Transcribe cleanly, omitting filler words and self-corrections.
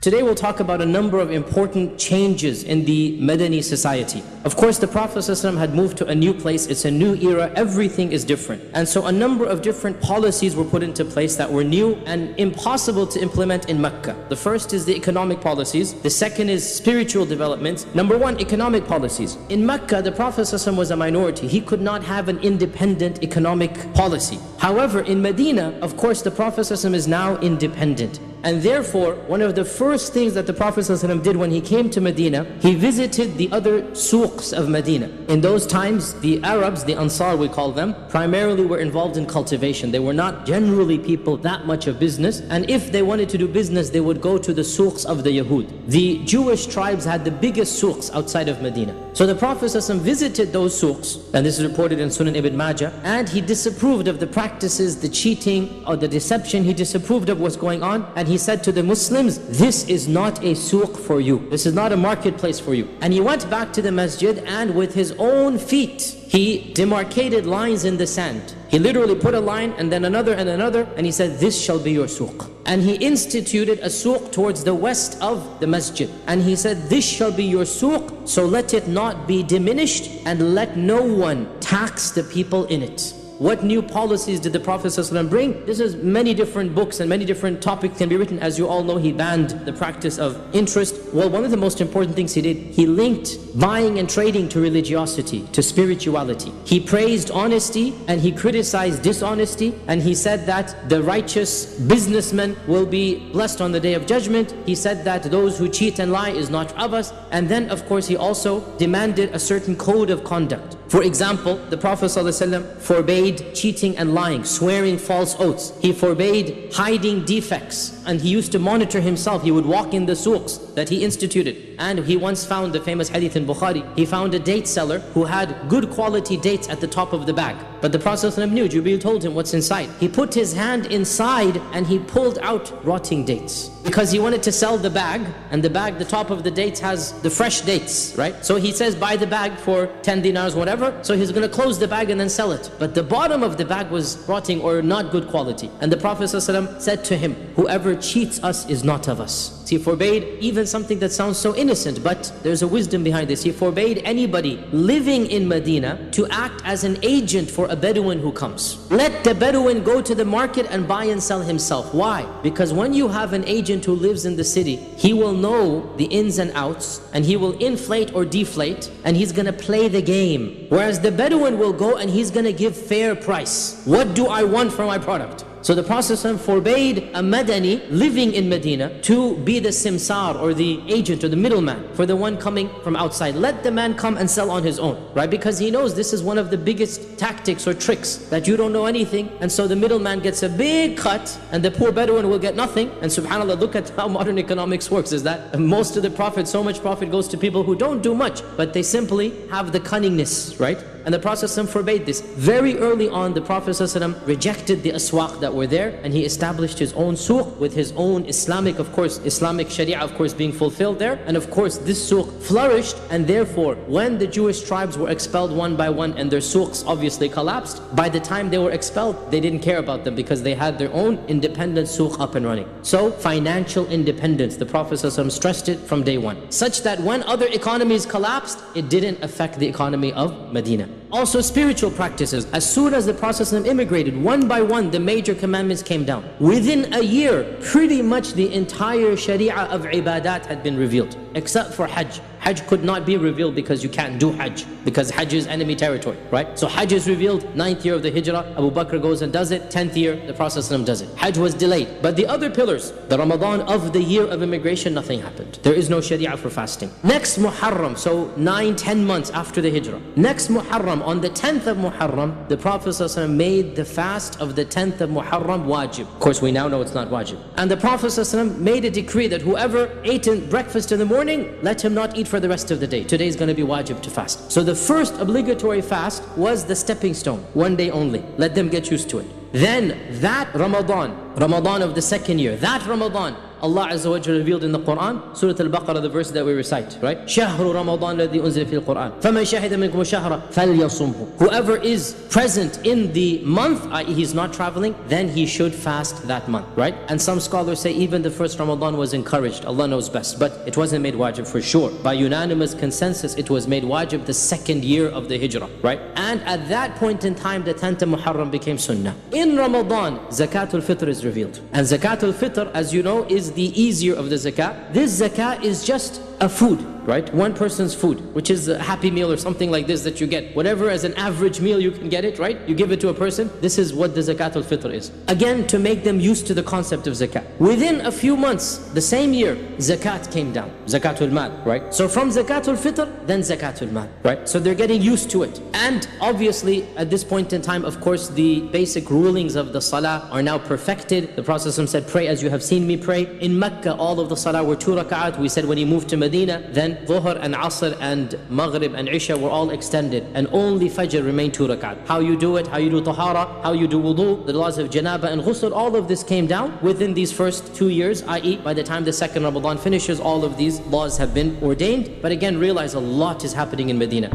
Today we'll talk about a number of important changes in the Madani society. Of course, the Prophet ﷺ had moved to a new place, it's a new era, everything is different. And so a number of different policies were put into place that were new and impossible to implement in Mecca. The first is the economic policies, the second is spiritual development. Number one, economic policies. In Mecca, the Prophet ﷺ was a minority. He could not have an independent economic policy. However, in Medina, of course, the Prophet ﷺ is now independent. And therefore, one of the first things that the Prophet ﷺ did when he came to Medina, he visited the other souqs of Medina. In those times, the Arabs, the Ansar we call them, primarily were involved in cultivation. They were not generally people that much of business. And if they wanted to do business, they would go to the souqs of the Yahud. The Jewish tribes had the biggest souqs outside of Medina. So the Prophet ﷺ visited those souqs, and this is reported in Sunan Ibn Majah, and he disapproved of the practices, the cheating or the deception. He disapproved of what's going on, and he said to the Muslims, this is not a souq for you. This is not a marketplace for you. And he went back to the masjid, and with his own feet, he demarcated lines in the sand. He literally put a line and then another and another, and he said, this shall be your souq. And he instituted a souq towards the west of the masjid. And he said, this shall be your souq, so let it not be diminished, and let no one tax the people in it. What new policies did the Prophet ﷺ bring? This is many different books and many different topics can be written. As you all know, he banned the practice of interest. Well, one of the most important things he did, he linked buying and trading to religiosity, to spirituality. He praised honesty and he criticized dishonesty, and he said that the righteous businessmen will be blessed on the Day of Judgment. He said that those who cheat and lie is not of us. And then, of course, he also demanded a certain code of conduct. For example, the Prophet ﷺ forbade cheating and lying, swearing false oaths. He forbade hiding defects, and he used to monitor himself. He would walk in the souqs that he instituted. And he once found the famous hadith in Bukhari. He found a date seller who had good quality dates at the top of the bag. But the Prophet ﷺ knew, Jibreel told him what's inside. He put his hand inside and he pulled out rotting dates. Because he wanted to sell the bag, and the bag, the top of the dates has the fresh dates, right? So he says, buy the bag for 10 dinars, whatever. So he's going to close the bag and then sell it. But the bottom of the bag was rotting or not good quality. And the Prophet ﷺ said to him, whoever cheats us is not of us. He forbade even something that sounds so innocent, but there's a wisdom behind this. He forbade anybody living in Medina to act as an agent for a Bedouin who comes. Let the Bedouin go to the market and buy and sell himself. Why? Because when you have an agent who lives in the city, he will know the ins and outs, and he will inflate or deflate, and he's going to play the game. Whereas the Bedouin will go and he's going to give fair price. What do I want for my product? So the Prophet ﷺ forbade a Madani living in Medina to be the simsar or the agent or the middleman for the one coming from outside. Let the man come and sell on his own, right? Because he knows this is one of the biggest tactics or tricks, that you don't know anything, and so the middleman gets a big cut and the poor Bedouin will get nothing. And subhanAllah, look at how modern economics works, is that most of the profit, so much profit goes to people who don't do much, but they simply have the cunningness, right? And the Prophet ﷺ forbade this. Very early on, the Prophet ﷺ rejected the aswaq that were there, and he established his own souq with his own Islamic, of course, Islamic Sharia, of course, being fulfilled there. And of course, this souq flourished, and therefore, when the Jewish tribes were expelled one by one and their souqs obviously collapsed, by the time they were expelled, they didn't care about them because they had their own independent souq up and running. So, financial independence, the Prophet ﷺ stressed it from day one, such that when other economies collapsed, it didn't affect the economy of Medina. Also spiritual practices. As soon as the Prophet ﷺ immigrated, one by one the major commandments came down. Within a year, pretty much the entire Sharia of ibadat had been revealed, except for Hajj. Hajj could not be revealed because you can't do Hajj, because Hajj is enemy territory, right? So Hajj is revealed, 9th year of the Hijrah, Abu Bakr goes and does it, 10th year, the Prophet ﷺ does it. Hajj was delayed. But the other pillars, the Ramadan of the year of immigration, nothing happened. There is no Sharia for fasting. Next Muharram, so 9-10 months after the Hijrah. Next Muharram, on the 10th of Muharram, the Prophet ﷺ made the fast of the 10th of Muharram wajib. Of course, we now know it's not wajib. And the Prophet ﷺ made a decree that whoever ate breakfast in the morning, let him not eat for the rest of the day. Today is going to be wajib to fast. So the first obligatory fast was the stepping stone, one day only. Let them get used to it. Then that Ramadan of the second year, that Ramadan, Allah Azza wa Jalla revealed in the Quran, Surah Al-Baqarah, the verse that we recite, right? شهر رمضان الذي أنزل فيه القرآن فمن شهد منكم الشهر فليصمه. Whoever is present in the month, i.e. he's not traveling, then he should fast that month, right? And some scholars say even the first Ramadan was encouraged. Allah knows best, but it wasn't made wajib for sure. By unanimous consensus, it was made wajib the second year of the Hijrah, right? And at that point in time, the 10th of Muharram became Sunnah. In Ramadan, Zakatul Fitr is revealed. And Zakatul Fitr, as you know, is the easier of the Zakah. This Zakah is just a food, right? One person's food, which is a happy meal or something like this that you get. Whatever as an average meal you can get it, right? You give it to a person. This is what the Zakatul Fitr is. Again, to make them used to the concept of Zakah. Within a few months, the same year, Zakat came down. Zakatul Mal, right? So from Zakatul Fitr, then Zakatul Mal, right? So they're getting used to it. And obviously, at this point in time, of course, the basic rulings of the Salah are now perfected. The Prophet said, pray as you have seen me pray. In Mecca, all of the Salah were 2 rak'at. We said when he moved to Medina, then Dhuhr and Asr and Maghrib and Isha were all extended, and only Fajr remained 2 rak'at. How you do it, how you do Tahara, how you do Wudu, the laws of Janaba and Ghusl, all of this came down within these first 2 years, i.e. by the time the second Ramadan finishes, all of these laws have been ordained. But again, realize a lot is happening in Medina.